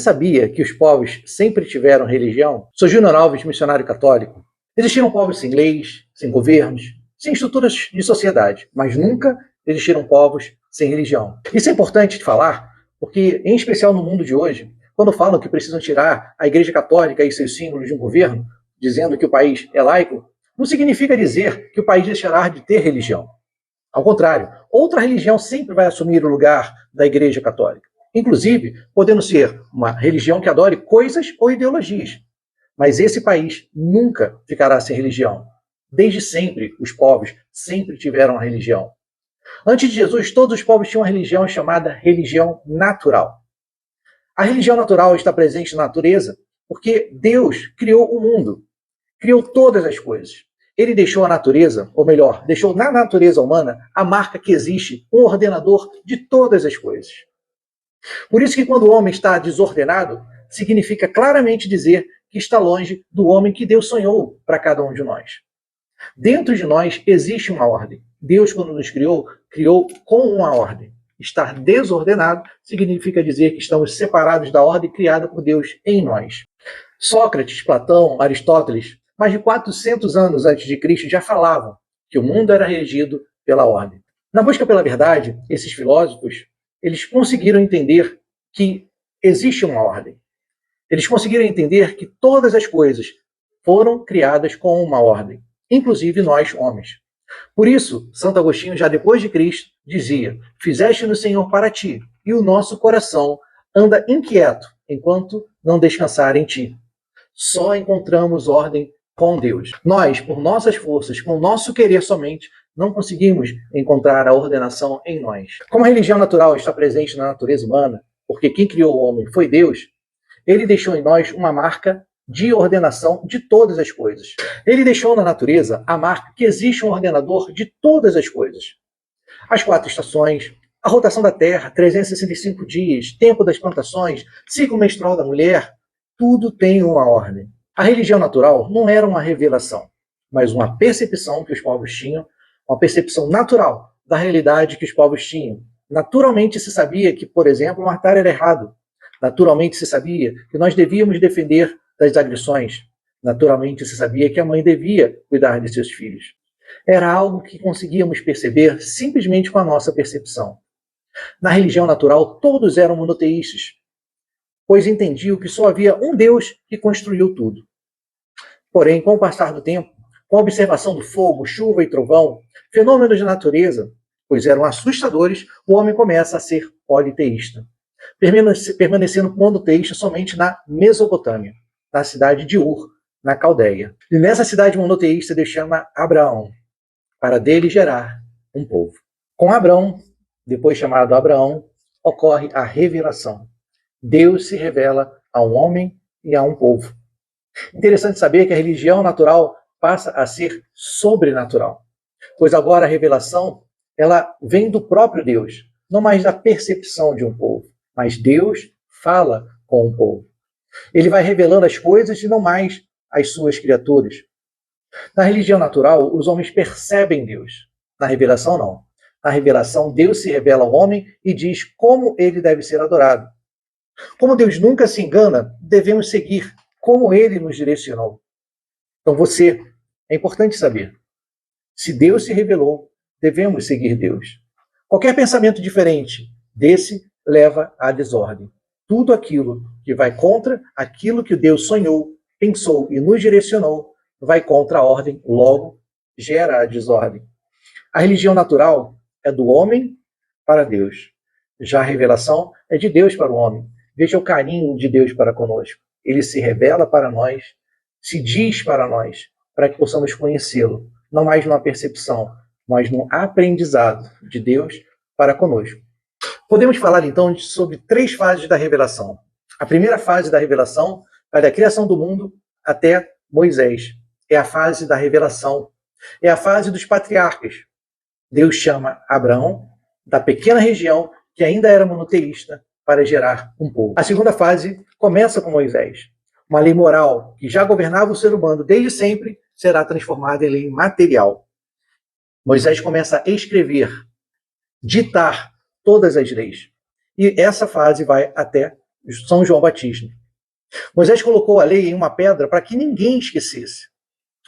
Sabia que os povos sempre tiveram religião? Surgiu no Alves, missionário católico. Existiram povos sem leis, sem governos, sem estruturas de sociedade, mas nunca existiram povos sem religião. Isso é importante falar, porque, em especial no mundo de hoje, quando falam que precisam tirar a Igreja Católica e seus símbolos de um governo, dizendo que o país é laico, não significa dizer que o país deixará de ter religião. Ao contrário, outra religião sempre vai assumir o lugar da Igreja Católica. Inclusive, podendo ser uma religião que adore coisas ou ideologias. Mas esse país nunca ficará sem religião. Desde sempre, os povos sempre tiveram a religião. Antes de Jesus, todos os povos tinham uma religião chamada religião natural. A religião natural está presente na natureza porque Deus criou o mundo, criou todas as coisas. Ele deixou a natureza, ou melhor, deixou na natureza humana a marca que existe, um ordenador de todas as coisas. Por isso que quando o homem está desordenado, significa claramente dizer que está longe do homem que Deus sonhou para cada um de nós. Dentro de nós existe uma ordem. Deus, quando nos criou, criou com uma ordem. Estar desordenado significa dizer que estamos separados da ordem criada por Deus em nós. Sócrates, Platão, Aristóteles, mais de 400 anos antes de Cristo, já falavam que o mundo era regido pela ordem. Na busca pela verdade, esses filósofos eles conseguiram entender que existe uma ordem. Eles conseguiram entender que todas as coisas foram criadas com uma ordem, inclusive nós, homens. Por isso, Santo Agostinho, já depois de Cristo, dizia: fizeste no Senhor para ti, e o nosso coração anda inquieto, enquanto não descansar em ti. Só encontramos ordem com Deus. Nós, por nossas forças, com o nosso querer somente, não conseguimos encontrar a ordenação em nós. Como a religião natural está presente na natureza humana, porque quem criou o homem foi Deus, ele deixou em nós uma marca de ordenação de todas as coisas. Ele deixou na natureza a marca que existe um ordenador de todas as coisas. As 4 estações, a rotação da Terra, 365 dias, tempo das plantações, ciclo menstrual da mulher, tudo tem uma ordem. A religião natural não era uma revelação, mas uma percepção que os povos tinham, uma percepção natural da realidade que os povos tinham. Naturalmente se sabia que, por exemplo, matar era errado. Naturalmente se sabia que nós devíamos defender das agressões. Naturalmente se sabia que a mãe devia cuidar de seus filhos. Era algo que conseguíamos perceber simplesmente com a nossa percepção. Na religião natural, todos eram monoteístas, pois entendiam que só havia um Deus que construiu tudo. Porém, com o passar do tempo, com a observação do fogo, chuva e trovão, fenômenos de natureza, pois eram assustadores, o homem começa a ser politeísta, permanecendo monoteísta somente na Mesopotâmia, na cidade de Ur, na Caldeia. E nessa cidade monoteísta, Deus chama Abraão, para dele gerar um povo. Com Abraão, depois chamado Abraão, ocorre a revelação. Deus se revela a um homem e a um povo. Interessante saber que a religião natural passa a ser sobrenatural, pois agora a revelação ela vem do próprio Deus, não mais da percepção de um povo, mas Deus fala com o povo. Ele vai revelando as coisas e não mais as suas criaturas. Na religião natural, os homens percebem Deus. Na revelação, não. Na revelação, Deus se revela ao homem e diz como ele deve ser adorado. Como Deus nunca se engana, devemos seguir como ele nos direcionou. Então é importante saber, se Deus se revelou, devemos seguir Deus. Qualquer pensamento diferente desse leva à desordem. Tudo aquilo que vai contra aquilo que Deus sonhou, pensou e nos direcionou, vai contra a ordem, logo gera a desordem. A religião natural é do homem para Deus. Já a revelação é de Deus para o homem. Veja o carinho de Deus para conosco. Ele se revela para nós, se diz para nós, para que possamos conhecê-lo, não mais numa percepção, mas num aprendizado de Deus para conosco. Podemos falar então sobre 3 fases da revelação. A primeira fase da revelação vai da criação do mundo até Moisés. É a fase da revelação. É a fase dos patriarcas. Deus chama Abraão da pequena região que ainda era monoteísta para gerar um povo. A segunda fase começa com Moisés. Uma lei moral que já governava o ser humano desde sempre será transformada em lei material. Moisés começa a escrever, ditar todas as leis. E essa fase vai até São João Batista. Moisés colocou a lei em uma pedra para que ninguém esquecesse.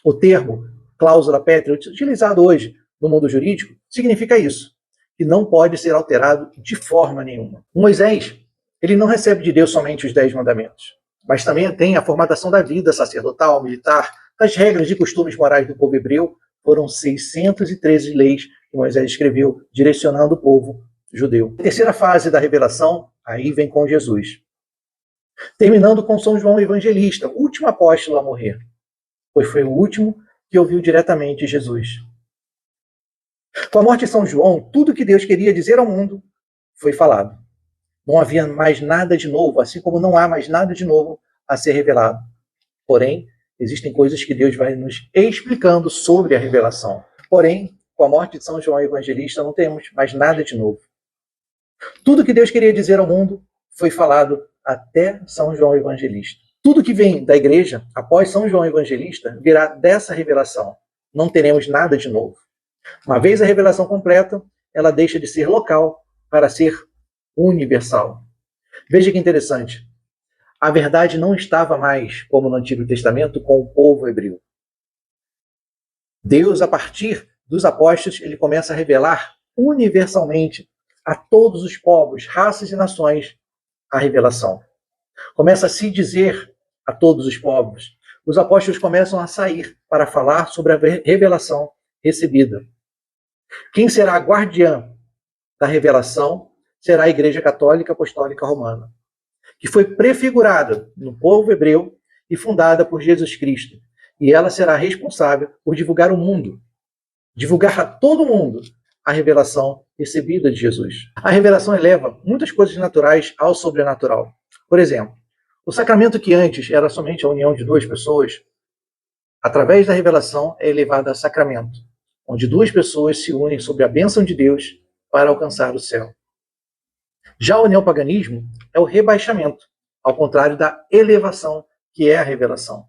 O termo cláusula pétrea, utilizado hoje no mundo jurídico, significa isso, que não pode ser alterado de forma nenhuma. Moisés, ele não recebe de Deus somente os 10 mandamentos, mas também tem a formatação da vida sacerdotal, militar, das regras e costumes morais do povo hebreu. Foram 613 leis que Moisés escreveu, direcionando o povo judeu. A terceira fase da revelação, aí vem com Jesus. Terminando com São João Evangelista, o último apóstolo a morrer, pois foi o último que ouviu diretamente Jesus. Com a morte de São João, tudo que Deus queria dizer ao mundo foi falado. Não havia mais nada de novo, assim como não há mais nada de novo a ser revelado. Porém, existem coisas que Deus vai nos explicando sobre a revelação. Porém, com a morte de São João Evangelista, não temos mais nada de novo. Tudo que Deus queria dizer ao mundo foi falado até São João Evangelista. Tudo que vem da igreja após São João Evangelista virá dessa revelação. Não teremos nada de novo. Uma vez a revelação completa, ela deixa de ser local para ser universal. Veja que interessante. A verdade não estava mais, como no Antigo Testamento, com o povo hebreu. Deus, a partir dos apóstolos, ele começa a revelar universalmente a todos os povos, raças e nações a revelação. Começa a se dizer a todos os povos. Os apóstolos começam a sair para falar sobre a revelação recebida. Quem será a guardiã da revelação será a Igreja Católica Apostólica Romana, que foi prefigurada no povo hebreu e fundada por Jesus Cristo. E ela será responsável por divulgar o mundo, divulgar a todo mundo a revelação recebida de Jesus. A revelação eleva muitas coisas naturais ao sobrenatural. Por exemplo, o sacramento que antes era somente a união de duas pessoas, através da revelação é elevado a sacramento, onde duas pessoas se unem sob a bênção de Deus para alcançar o céu. Já o neopaganismo é o rebaixamento, ao contrário da elevação, que é a revelação.